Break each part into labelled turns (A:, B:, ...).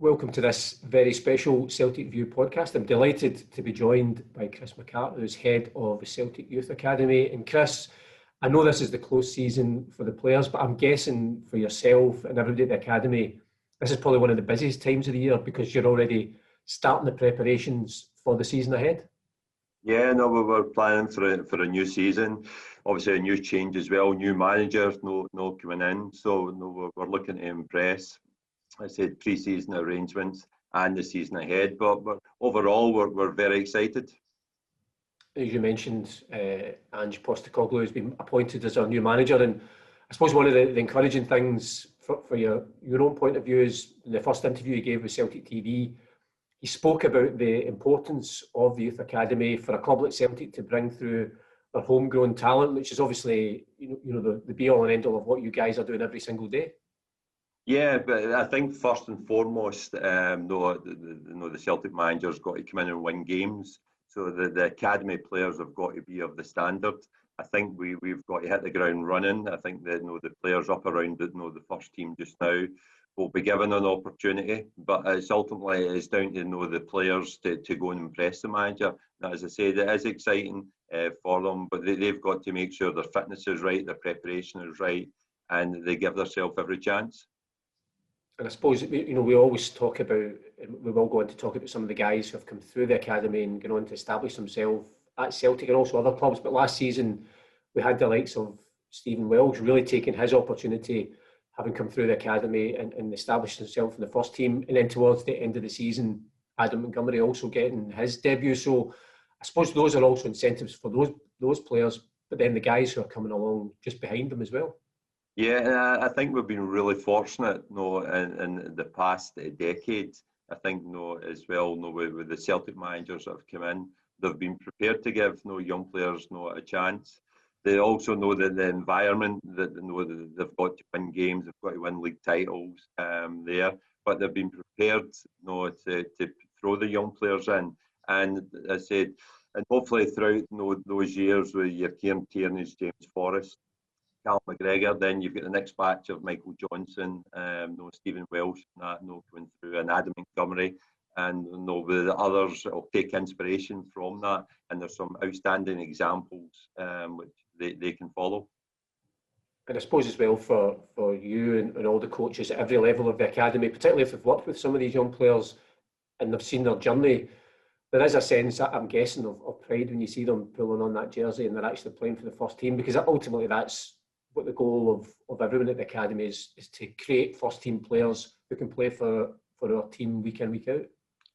A: Welcome to this very special Celtic View podcast. I'm delighted to be joined by Chris McCart, who's head of the Celtic Youth Academy. And Chris, I know this is the close season for the players, but I'm guessing for yourself and everybody at the Academy, this is probably one of the busiest times of the year because you're already starting the preparations for the season ahead.
B: Yeah, no, we're planning for a new season. Obviously, a new change as well. New managers, no coming in. So no, we're looking to impress. I said pre-season arrangements and the season ahead. But overall, we're very excited.
A: As you mentioned, Ange Postecoglou has been appointed as our new manager, and I suppose one of the encouraging things for your own point of view is in the first interview he gave with Celtic TV. He spoke about the importance of the Youth Academy for a club like Celtic to bring through their homegrown talent, which is obviously the be-all and end-all of what you guys are doing every single day.
B: Yeah, but I think first and foremost, the Celtic manager's got to come in and win games. So the academy players have got to be of the standard. I think we've got to hit the ground running. I think that the players up around the first team just now will be given an opportunity, but it's ultimately down to the players to go and impress the manager. Now, as I said, it is exciting for them, but they've got to make sure their fitness is right, their preparation is right, and they give themselves every chance.
A: And I suppose we always talk about, and we will go on to talk about some of the guys who have come through the academy and gone on to establish themselves at Celtic and also other clubs. But last season we had the likes of Stephen Welsh really taking his opportunity, having come through the academy and established himself in the first team. And then towards the end of the season, Adam Montgomery also getting his debut. So I suppose those are also incentives for those players, but then the guys who are coming along just behind them as well.
B: Yeah, I think we've been really fortunate, in the past decade. I think, as well, with the Celtic managers that have come in, they've been prepared to give young players a chance. They also know that the environment that they've got to win games, they've got to win league titles there, but they've been prepared to throw the young players in. And as I said, and hopefully throughout those years with your Kieran Tierney's, James Forrest, Cal McGregor, then you've got the next batch of Michael Johnson, Stephen Welsh, going through, and Adam Montgomery, and with the others will take inspiration from that. And there's some outstanding examples which they can follow.
A: And I suppose as well for you and all the coaches at every level of the academy, particularly if they've worked with some of these young players and they've seen their journey, there is a sense, I'm guessing, of pride when you see them pulling on that jersey and they're actually playing for the first team, because ultimately that's what the goal of everyone at the academy is to create first team players who can play for our team week in, week out.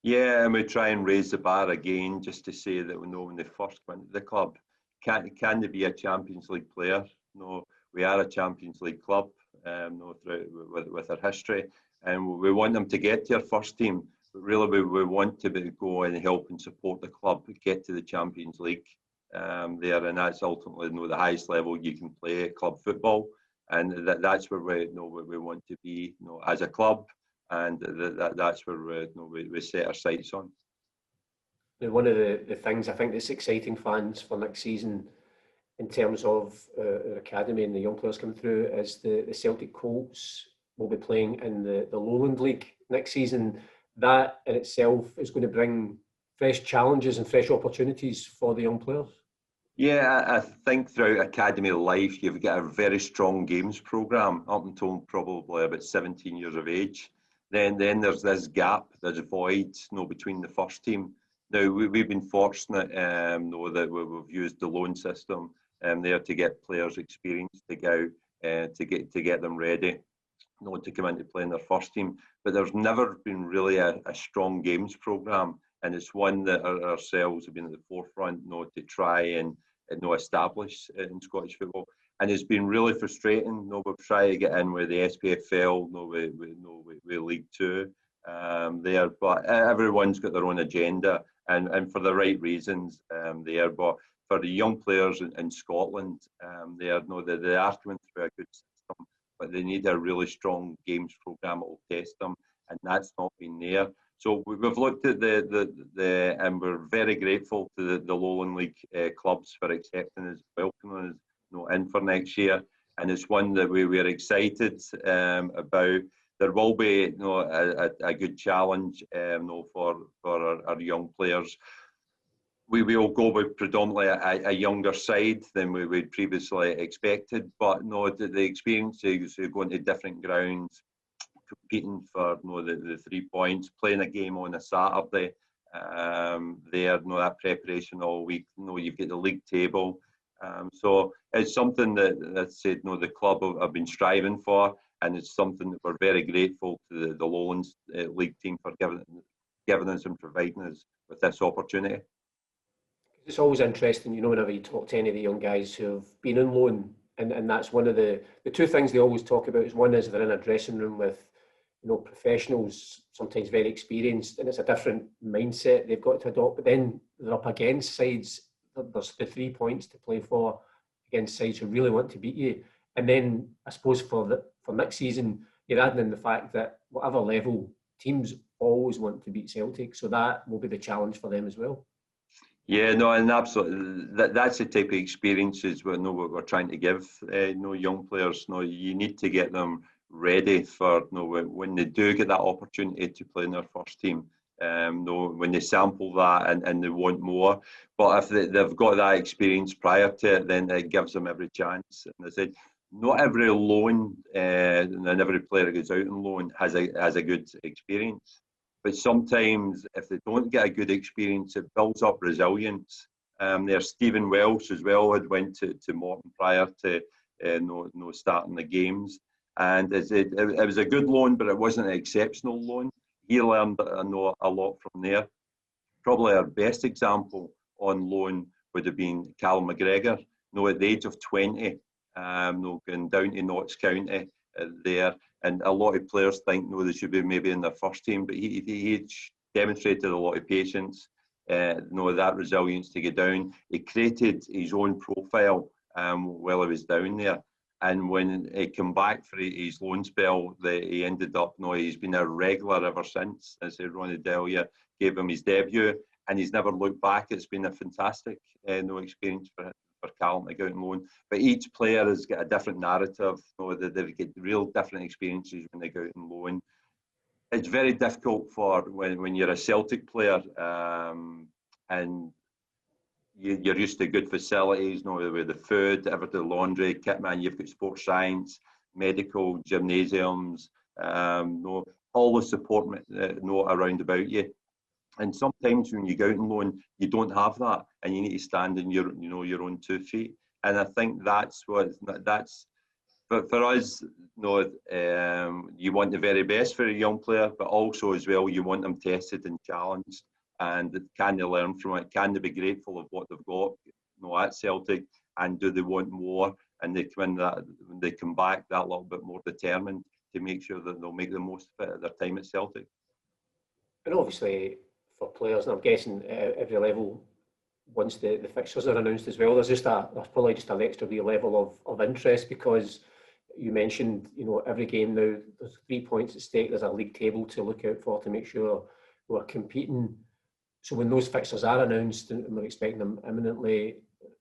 B: Yeah, and we try and raise the bar again just to say that we know when they first come into the club, can they be a Champions League player? No, we are a Champions League club with our history, and we want them to get to our first team. But really, we want to go and help and support the club get to the Champions League. There, and that's ultimately the highest level you can play at club football, and that's where we want to be as a club, and that's where we set our sights on.
A: Now, one of the things I think that's exciting fans for next season in terms of our academy and the young players coming through is the Celtic Colts will be playing in the Lowland League next season. That in itself is going to bring fresh challenges and fresh opportunities for the young players.
B: Yeah, I think throughout academy life, you've got a very strong games programme up until probably about 17 years of age. Then there's this gap, there's a void between the first team. Now, we've been fortunate that we've used the loan system there to get players experience to go to get them ready to come in to play in their first team. But there's never been really a strong games programme. And it's one that ourselves have been at the forefront to try and establish in Scottish football. And it's been really frustrating. We've tried to get in with the SPFL, with League Two there, but everyone's got their own agenda and for the right reasons there. But for the young players in Scotland, the are coming through a good system, but they need a really strong games programme that will test them, and that's not been there. So we've looked at and we're very grateful to the Lowland League clubs for accepting us, welcoming us in for next year. And it's one that we are excited about. there will be a good challenge for our young players. We will go with predominantly a younger side than we would previously expected, but the experiences of going to different grounds, competing for the 3 points, playing a game on a Saturday, that preparation all week. You've got the league table, so it's something that I said the club have been striving for, and it's something that we're very grateful to the Lowlands league team for giving us and providing us with this opportunity.
A: It's always interesting, whenever you talk to any of the young guys who have been on loan, and that's one of the two things they always talk about. Is one is they're in a dressing room with professionals, sometimes very experienced, and it's a different mindset they've got to adopt. But then they're up against sides. There's the 3 points to play for against sides who really want to beat you. And then I suppose for next season, you're adding in the fact that whatever level, teams always want to beat Celtic, so that will be the challenge for them as well.
B: Yeah, no, and absolutely, that's the type of experiences what we're trying to give young players. You need to get them ready for when they do get that opportunity to play in their first team. When they sample that and they want more, but if they've got that experience prior to it, then it gives them every chance. And I said, not every loan and every player that goes out on loan has a good experience. But sometimes, if they don't get a good experience, it builds up resilience. There's Stephen Welsh as well, had went to Morton prior to starting the games, and it was a good loan, but it wasn't an exceptional loan. He learned a lot from there. Probably our best example on loan would have been Callum McGregor. At the age of 20, going down to Notts County there. And a lot of players think they should be maybe in their first team, but he demonstrated a lot of patience, that resilience to get down. He created his own profile while he was down there, and when he came back for his loan spell, he ended up. He's been a regular ever since. As Ronnie Delia gave him his debut, and he's never looked back. It's been a fantastic experience for him. For Callum to go out on loan, but each player has got a different narrative. They get real different experiences when they go out on loan. It's very difficult for when you're a Celtic player and you're used to good facilities, with the food, everything, laundry, kitman. You've got sports science, medical, gymnasiums, all the support around about you. And sometimes when you go out on loan, you don't have that, and you need to stand on your own 2 feet. And I think that's for us. You want the very best for a young player, but also as well, you want them tested and challenged. And can they learn from it? Can they be grateful of what they've got, at Celtic? And do they want more? And they come back that little bit more determined to make sure that they'll make the most of their time at Celtic.
A: And obviously, for players, and I'm guessing every level, once the fixtures are announced as well, there's probably just an extra wee level of interest, because you mentioned, every game now, there's 3 points at stake, there's a league table to look out for to make sure we're competing. So when those fixtures are announced, and we're expecting them imminently,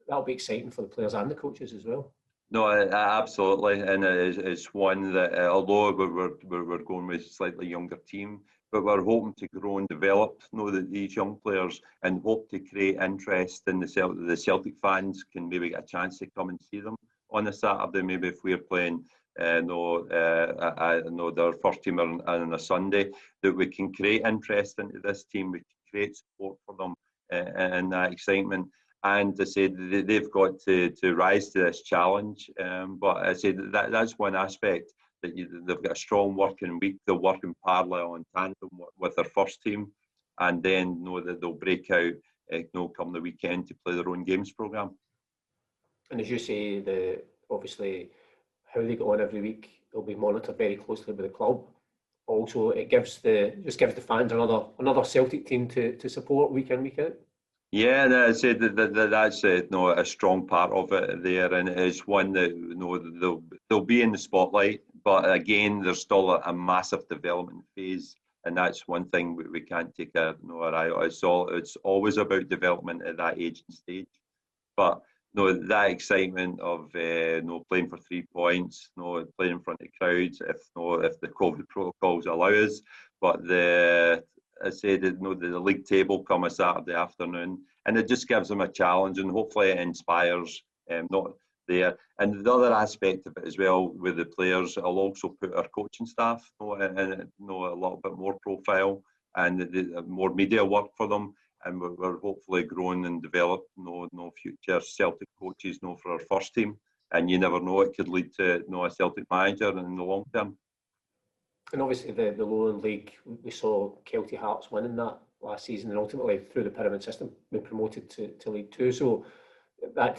A: that'll be exciting for the players and the coaches as well.
B: No, absolutely, and it's one that although we're going with a slightly younger team, but we're hoping to grow and develop, these young players, and hope to create interest in the Celtic fans can maybe get a chance to come and see them on a Saturday. Maybe if we're playing, their first team on a Sunday, that we can create interest into this team, we can create support for them, and that excitement. And I said they've got to rise to this challenge. But I said that's one aspect, that they've got a strong working week. They'll work in parallel and tandem with their first team, and then know that they'll break out come the weekend to play their own games programme.
A: And as you say, obviously how they go on every week, they'll be monitored very closely by the club. Also, it gives the fans another Celtic team to support week in, week out. Yeah,
B: and I said that's a strong part of it there, and it is one that they'll be in the spotlight. But again, there's still a massive development phase, and that's one thing we can't take our eye. It's always about development at that age and stage. But no, that excitement of no playing for 3 points, no playing in front of crowds, if the COVID protocols allow us. But I said, the league table come a Saturday afternoon, and it just gives them a challenge, and hopefully it inspires not there. And the other aspect of it as well with the players, I'll also put our coaching staff in a little bit more profile and more media work for them. And we're hopefully growing and develop future Celtic coaches for our first team. And you never know, it could lead to a Celtic manager in the long term.
A: And obviously the Lowland League, we saw Celtic Hearts winning that last season, and ultimately through the pyramid system we promoted to League Two. So that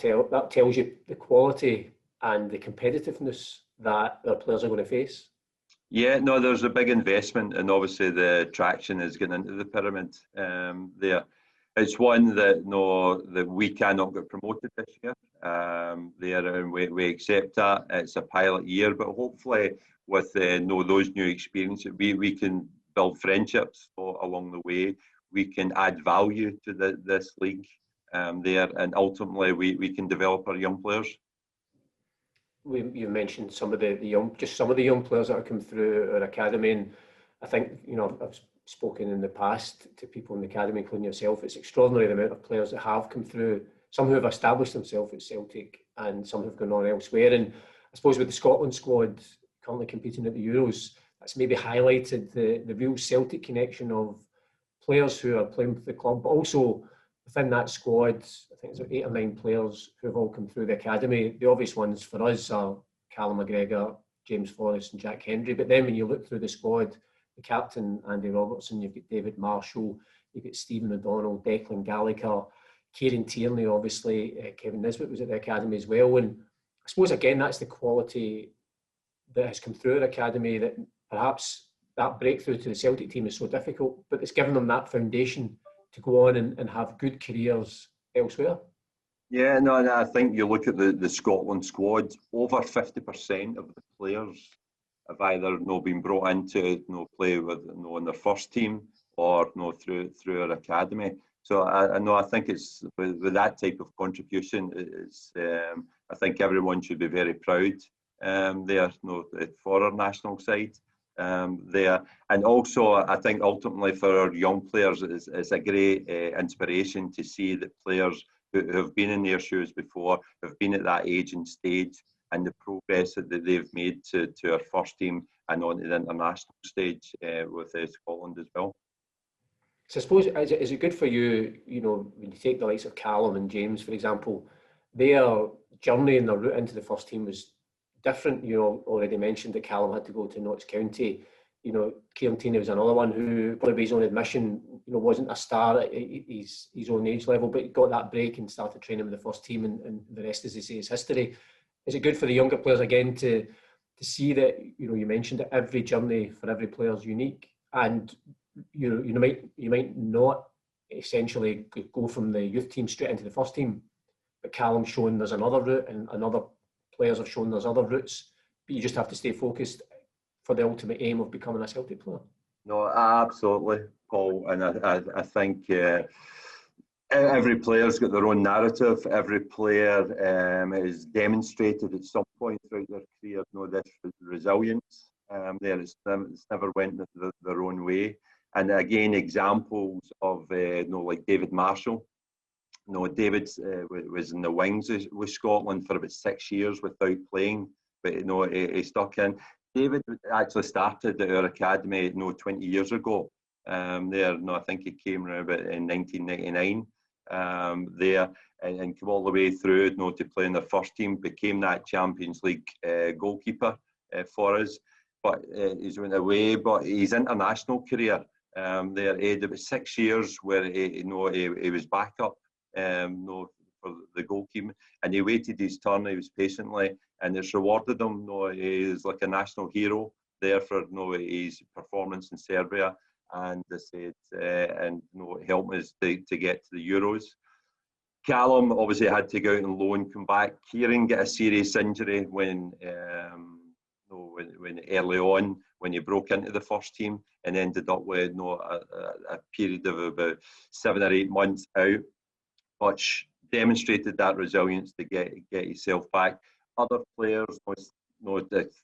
A: tells you the quality and the competitiveness that their players are going to face.
B: Yeah, no, there's a big investment, and obviously the traction is getting into the pyramid there. It's one that we cannot get promoted this year there, and we accept that. It's a pilot year, but hopefully with those new experiences, we can build friendships along the way. We can add value to this league there, and ultimately we can develop our young players.
A: You mentioned some of the young players that have come through our academy, and I think I've spoken in the past to people in the academy, including yourself. It's extraordinary the amount of players that have come through. Some who have established themselves at Celtic, and some have gone on elsewhere. And I suppose with the Scotland squad currently competing at the Euros, that's maybe highlighted the real Celtic connection of players who are playing for the club, but also within that squad, I think there's 8 or 9 players who have all come through the academy. The obvious ones for us are Callum McGregor, James Forrest and Jack Hendry. But then when you look through the squad, the captain, Andy Robertson, you've got David Marshall, you've got Stephen O'Donnell, Declan Gallagher, Kieran Tierney, obviously, Kevin Nisbet was at the academy as well. And I suppose, again, that's the quality that has come through the academy, that perhaps that breakthrough to the Celtic team is so difficult, but it's given them that foundation to go on and have good careers elsewhere.
B: Yeah, no, and I think you look at the Scotland squad, over 50% of the players have either been brought in to play with in their first team or through our academy. So I think it's with that type of contribution, I think everyone should be very proud there for our national side. There, and also I think ultimately for our young players it's a great inspiration to see that players who have been in their shoes before, have been at that age and stage, and the progress that they've made to our first team and on to the international stage with Scotland as well.
A: So I suppose, is it good for you, when you take the likes of Callum and James, for example, their journey and their route into the first team was different? You already mentioned that Callum had to go to Notts County. Kieran Tierney was another one who, by his own admission, wasn't a star at his own age level, but he got that break and started training with the first team, and the rest, as they say, is history. Is it good for the younger players again to see that you mentioned that every journey for every player is unique, and you might not essentially go from the youth team straight into the first team, but Callum's shown there's another route, and other players have shown there's other routes, but you just have to stay focused for the ultimate aim of becoming a Celtic player.
B: No, absolutely, Paul, and I think every player's got their own narrative. Every player has demonstrated at some point throughout their career this resilience. It's never went their own way. And again, examples of like David Marshall. David was in the wings with Scotland for about 6 years without playing, but he stuck in. David actually started at our academy 20 years ago. I think he came around about in 1999 there, and came all the way through to play in the first team, became that Champions League goalkeeper for us. But he's went away, but his international career he had about 6 years where he was back up for the goalkeeping, and he waited his turn. He was patiently, and it's rewarded him. He is like a national hero there for his performance in Serbia, and helped us to get to the Euros. Callum obviously had to go out on loan, come back. Kieran got a serious injury when early on, when he broke into the first team, and ended up with a period of about 7 or 8 months out. But demonstrated that resilience to get yourself back. Other players,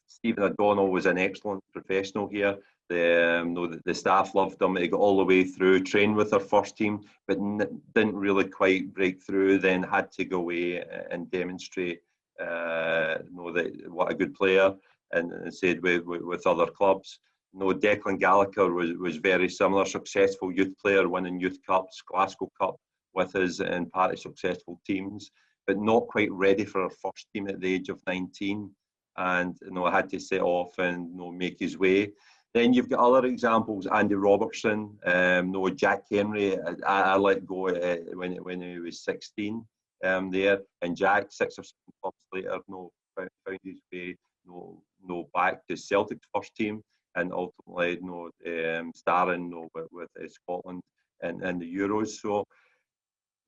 B: Stephen O'Donnell was an excellent professional here. The staff loved him. He got all the way through, trained with our first team, but didn't really quite break through. Then had to go away and demonstrate, what a good player, and said with other clubs. Declan Gallagher was very similar, successful youth player, winning youth cups, Glasgow Cup with us, and part of successful teams, but not quite ready for our first team at the age of 19, and had to set off and make his way. Then you've got other examples, Andy Robertson, Jack Henry. I let go when he was 16 there, and Jack 6 or 7 clubs later, found his way back to Celtic's first team, and ultimately starring with Scotland and the Euros. So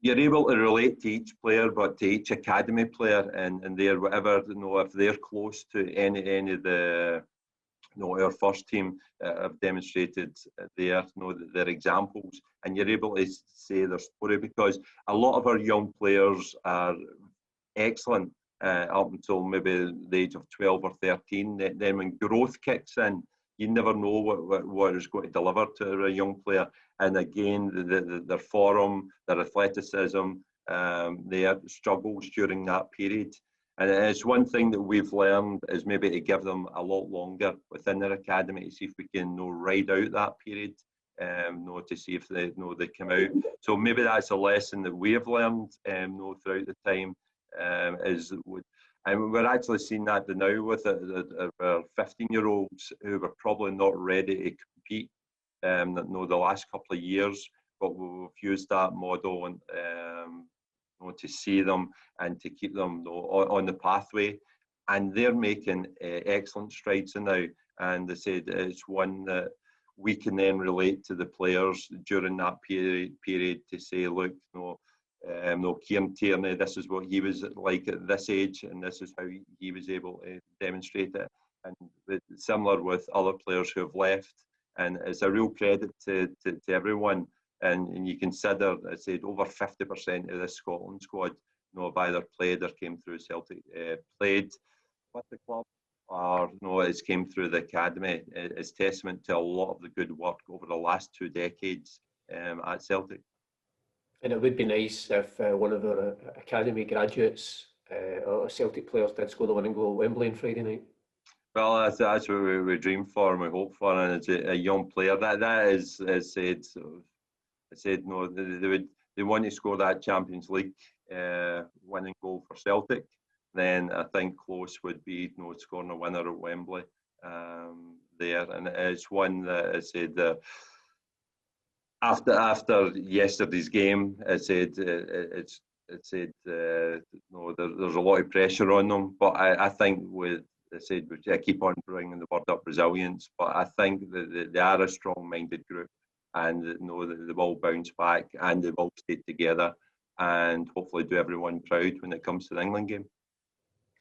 B: you're able to relate to each player, but to each academy player, and they're whatever, if they're close to any of the our first team have demonstrated their examples, and you're able to say their story, because a lot of our young players are excellent up until maybe the age of 12 or 13. Then when growth kicks in, you never know what is going to deliver to a young player. And again, their form, their athleticism, their struggles during that period. And it's one thing that we've learned is maybe to give them a lot longer within their academy to see if we can ride out that period, to see if they come out. So maybe that's a lesson that we have learned throughout the time, and we're actually seeing that now with our 15-year-olds who were probably not ready to compete the last couple of years, but we've used that model and to see them and to keep them on the pathway, and they're making excellent strides now. And they said it's one that we can then relate to the players during that period to say, look, Kieran Tierney, this is what he was like at this age, and this is how he was able to demonstrate it. And similar with other players who have left, and it's a real credit to everyone. And you consider, I said, over 50% of the Scotland squad have either played or came through Celtic, played with the club, or it's came through the academy. It's testament to a lot of the good work over the last 2 decades at Celtic.
A: And it would be nice if one of our academy graduates or Celtic players did score the winning goal at Wembley on Friday night.
B: Well, that's what we dream for and we hope for, and it's a young player. That is said. I said they want to score that Champions League winning goal for Celtic. Then I think close would be scoring a winner at Wembley there, and it's one that I said. After yesterday's game, I said there's a lot of pressure on them, but I think I keep on bringing the word up, resilience, but I think that they are a strong-minded group, and they will bounce back and they will stay together and hopefully do everyone proud when it comes to the England game.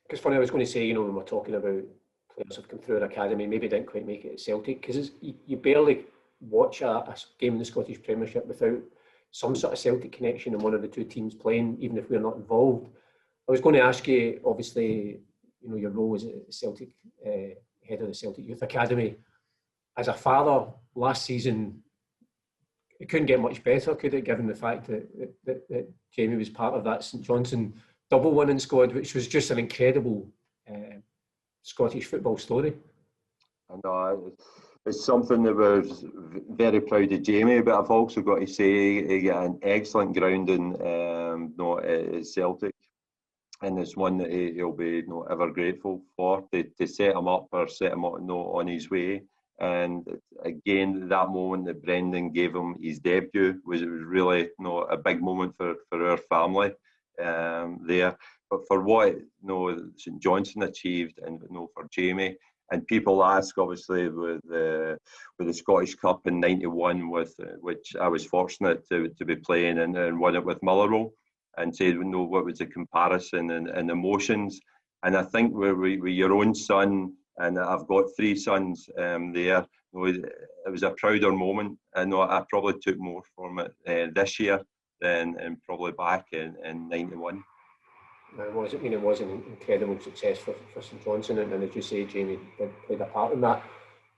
A: Because funny, I was going to say, when we're talking about players who've come through an academy, maybe didn't quite make it at Celtic, because you barely watch a game in the Scottish Premiership without some sort of Celtic connection in one of the two teams playing, even if we're not involved. I was going to ask you, obviously, your role as a Celtic head of the Celtic Youth Academy. As a father, last season, it couldn't get much better, could it, given the fact that Jamie was part of that St Johnstone double winning squad, which was just an incredible Scottish football story.
B: I know. It's something that we're very proud of Jamie, but I've also got to say he got an excellent grounding at Celtic, and it's one that he'll be ever grateful for to set him up on his way. And again, that moment that Brendan gave him his debut was really a big moment for our family there. But for what St Johnstone achieved, and for Jamie. And people ask, obviously, with the Scottish Cup in '91, which I was fortunate to be playing and won it with Motherwell, and say, what was the comparison and emotions? And I think with your own son, and I've got 3 sons there, it was a prouder moment. I know I probably took more from it this year than probably back in 91.
A: It was, I mean, it was an incredible success for St Johnstone, and as you say, Jamie played a part in that.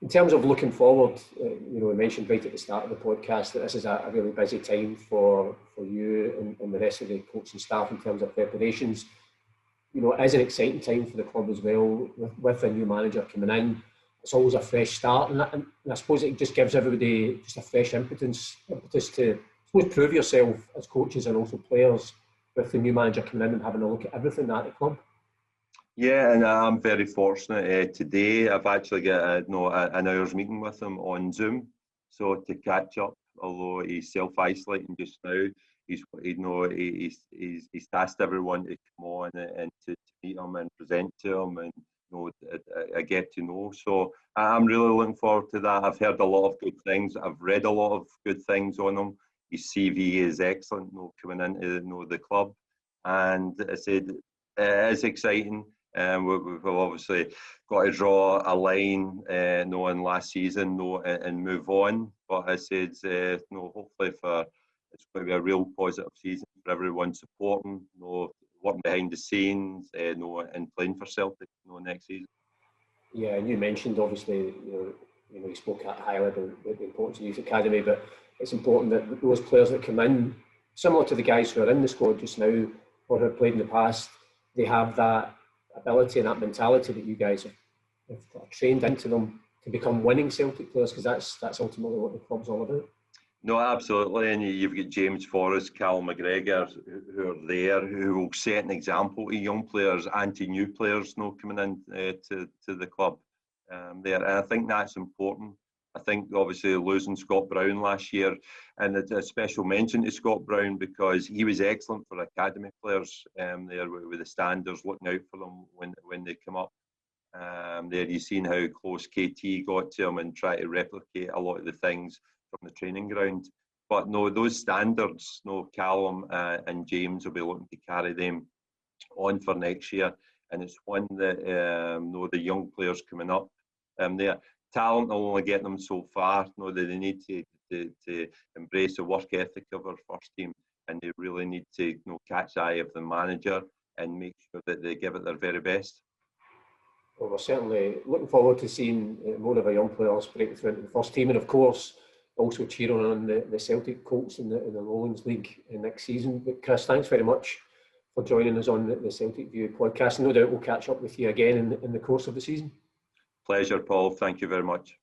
A: In terms of looking forward, we mentioned right at the start of the podcast that this is a really busy time for you and the rest of the coaching staff in terms of preparations. It is an exciting time for the club as well, with a new manager coming in. It's always a fresh start, and I suppose it just gives everybody just a fresh impetus to, I suppose, prove yourself as coaches and also players with the new manager coming in and having a look at everything at the club.
B: Yeah, and I'm very fortunate. Today, I've actually got an hour's meeting with him on Zoom, so to catch up. Although he's self-isolating just now, he's tasked everyone to come on and to meet him and present to him and get to know. So I'm really looking forward to that. I've heard a lot of good things. I've read a lot of good things on him. His CV is excellent. Coming into the club, and I said it is exciting. We've obviously got to draw a line, in last season, and move on. But I said, hopefully it's going to be a real positive season for everyone supporting, working behind the scenes, and playing for Celtic, next season.
A: Yeah, and you mentioned obviously, you spoke at high level about the importance of youth academy, but it's important that those players that come in, similar to the guys who are in the squad just now or who have played in the past, they have that ability and that mentality that you guys have trained into them to become winning Celtic players, because that's ultimately what the club's all about.
B: No, absolutely, and you've got James Forrest, Cal McGregor, who are there, who will set an example to young players and to new players, coming in to the club there. And I think that's important. I think obviously losing Scott Brown last year, and it's a special mention to Scott Brown because he was excellent for academy players there with the standards, looking out for them when they come up. There you've seen how close KT got to him and try to replicate a lot of the things from the training ground. But those standards, Callum and James will be looking to carry them on for next year. And it's one that the young players coming up, their talent will only get them so far. They need to embrace the work ethic of our first team, and they really need to catch the eye of the manager and make sure that they give it their very best.
A: Well, we're certainly looking forward to seeing more of our young players break through into the first team, and of course also cheering on the Celtic Colts in the Lowlands League next season. But Chris, thanks very much for joining us on the Celtic View podcast. No doubt we'll catch up with you again in the course of the season.
B: Pleasure, Paul. Thank you very much.